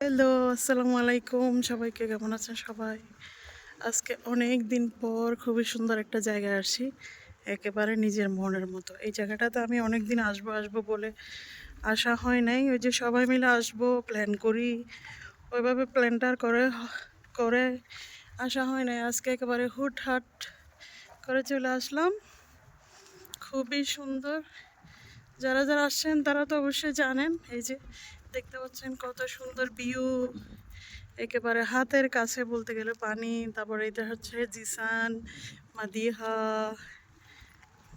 Hello, আসসালামু আলাইকুম। সবাইকে কেমন আছেন সবাই? আজকে অনেক দিন পর খুবই সুন্দর একটা জায়গায় আসছি, একেবারে নিজের মনের মতো। এই জায়গাটাতে আমি অনেক দিন আসবো আসবো বলে আসা হয় নাই। ওই যে সবাই মিলে আসবো প্ল্যান করি, ওইভাবে প্ল্যানটার করে আসা হয় নাই। আজকে একেবারে হুটহাট করে চলে আসলাম। খুবই সুন্দর। যারা যারা আসছেন তারা তো অবশ্যই জানেন। এই যে দেখতে পাচ্ছেন কত সুন্দর ভিউ, একেবারে হাতের কাছে বলতে গেলে পানি। তারপরে এটা হচ্ছে জিসান, মাদিহা।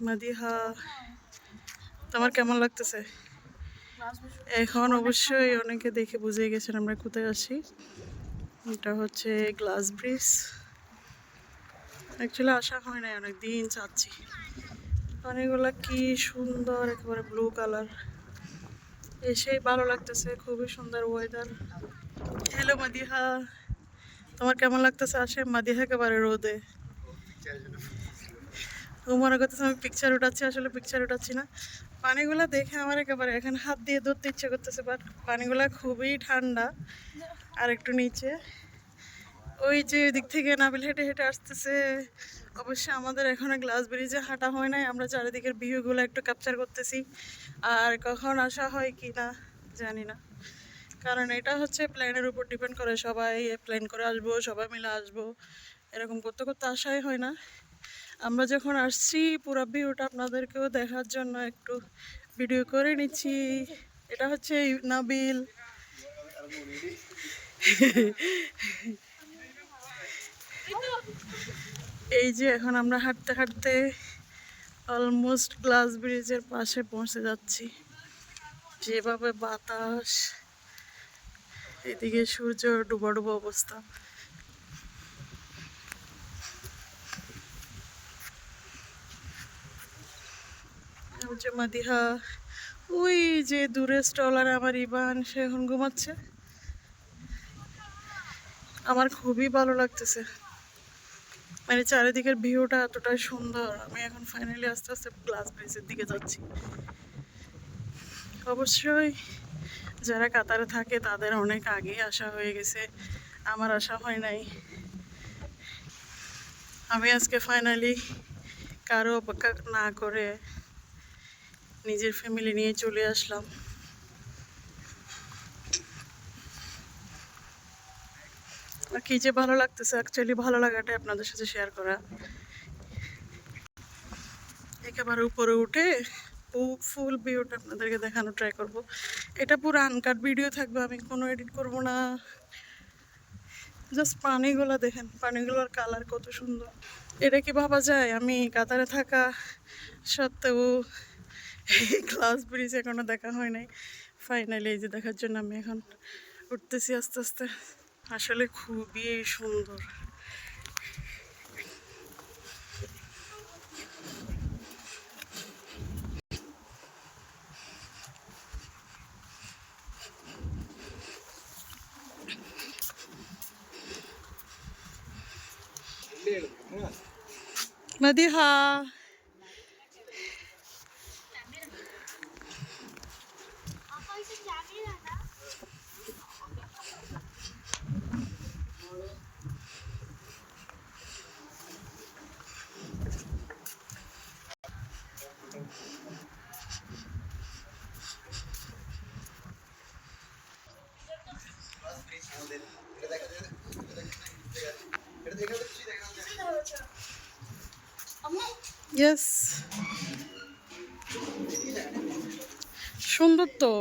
মাদিহা, তোমার কেমন লাগতেছে? এখন অবশ্যই অনেকে দেখে বুঝে গেছেন আমরা কোথায় আছি। এটা হচ্ছে গ্লাস ব্রিজ। অ্যাকচুয়ালি আসা হয় না, অনেক দিন চাচ্ছি। পানিগুলা কি সুন্দর, একেবারে ব্লু কালার। এসেই ভালো লাগতেছে, খুবই সুন্দর ওয়েদার। হ্যালো মাদিহা, তোমার কেমন লাগতেছে? আসে মাদিহা একেবারে রোদে। ও মনে করতেছে আমি পিকচার উঠাচ্ছি, আসলে পিকচার উঠাচ্ছি না। পানিগুলা দেখে আমার একেবারে এখন হাত দিয়ে ধরতে ইচ্ছে করতেছে, বাট পানিগুলা খুবই ঠান্ডা। আর একটু নিচে ওই যে দিক থেকে নাবিল হেঁটে হেঁটে আসতেছে। অবশ্যই আমাদের এখনো গ্লাস ব্রিজে হাঁটা হয় নাই, আমরা চারিদিকের ভিউগুলো একটু ক্যাপচার করতেছি। আর কখন আসা হয় কি না জানি না, কারণ এটা হচ্ছে প্ল্যানের উপর ডিপেন্ড করে। সবাই প্ল্যান করে আসবো, সবাই মিলে আসবো, এরকম করতে করতে আসাই হয় না। আমরা যখন আসছি পুরো ভিউটা আপনাদেরকেও দেখার জন্য একটু ভিডিও করে নিচ্ছি। এটা হচ্ছে নাবিল। এই যে এখন আমরা হাঁটতে হাঁটতে অলমোস্ট গ্লাস ব্রিজের পাশে পৌঁছে যাচ্ছি। যেভাবে বাতাস, এদিকে সূর্য ডুবো ডুবো অবস্থা। যে মাদিহা, ওই যে দূরে স্টলার আমার ইবান, সে এখন ঘুমাচ্ছে। আমার খুবই ভালো লাগতেছে, মানে চারিদিকের ভিউটা এতটাই সুন্দর। আমি এখন ফাইনালি আস্তে আস্তে গ্লাস ব্রিজের দিকে যাচ্ছি। অবশ্যই যারা কাতারে থাকে তাদের অনেক আগেই আসা হয়ে গেছে, আমার আসা হয় নাই। আমি আজকে ফাইনালি কারো অপেক্ষা না করে নিজের ফ্যামিলি নিয়ে চলে আসলাম। আর কি যে ভালো লাগতেছে, অ্যাকচুয়ালি ভালো লাগাটাই আপনাদের সাথে শেয়ার করা। একেবারে উপরে উঠে ফুল ভিউটা আপনাদেরকে দেখানো ট্রাই করব। এটা পুরো আনকাট ভিডিও থাকবে, আমি কোনো এডিট করব না। জাস্ট পানিগুলো দেখেন, পানিগুলোর কালার কত সুন্দর। এটা কি ভাবা যায় আমি কাতারে থাকা সত্ত্বেও এই গ্লাস ব্রিজ এখনো দেখা হয় নাই। ফাইনালি এই যে দেখার জন্য আমি এখন উঠতেছি আস্তে আস্তে। আসলে খুবই সুন্দর। মাদিহা, ইয়েস, সুন্দর তো।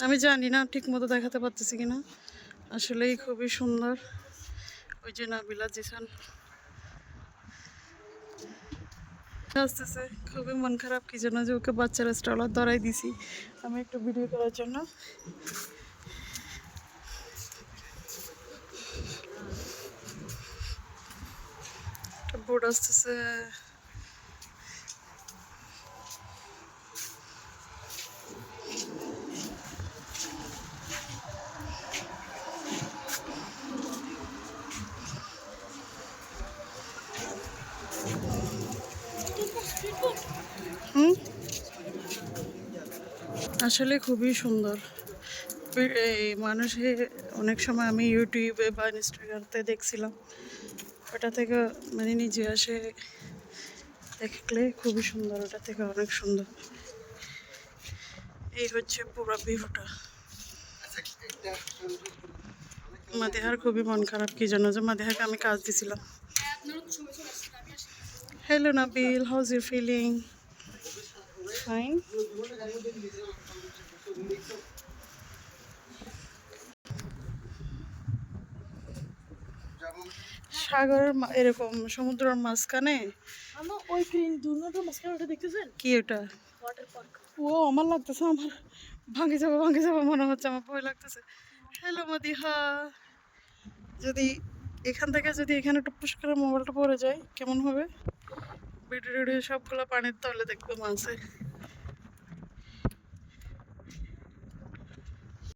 আমি জানি না ঠিক মতো দেখাতে পারতেছি কিনা, আসলেই খুবই সুন্দর। ওই যে নাবিলা জিসান আসতেছে, খুবই মন খারাপ কি জন্য যে ওকে বাচ্চারা স্টলার ধরাই দিছি আমি একটু ভিডিও করার জন্য। বোর্ড আসতেছে। হুম, আসলে খুবই সুন্দর। এই মানুষে অনেক সময় আমি ইউটিউবে বা ইনস্টাগ্রামতে দেখছিলাম, ওটা থেকে মানে নিজে আসে দেখলে খুবই সুন্দর, ওটা থেকে অনেক সুন্দর। এই হচ্ছে পুরো ভিউটা। মাদেহার খুবই মন খারাপ, কি জন্য যে মাদেহাকে আমি কাজ দিছিলাম। Hello Nabil, how's you feeling? Fine. সাগরের এরকম সমুদ্রের মাঝখানে ওই গ্রিন দুর্নাটার মাঝখানে ওটা দেখতেছেন কি? ওটা ওয়াটার পার্ক। ও আমার লাগতেছে, আমার ভাঙে যাবো মনে হচ্ছে, আমার ভয় লাগতেছে। হ্যালো মাদিহা, যদি এখান থেকে যদি এখানে টুপুস করে মোবাইলটা পড়ে যায় কেমন হবে? ভিডিও সবগুলো পানির তলে দেখবে মাঝে।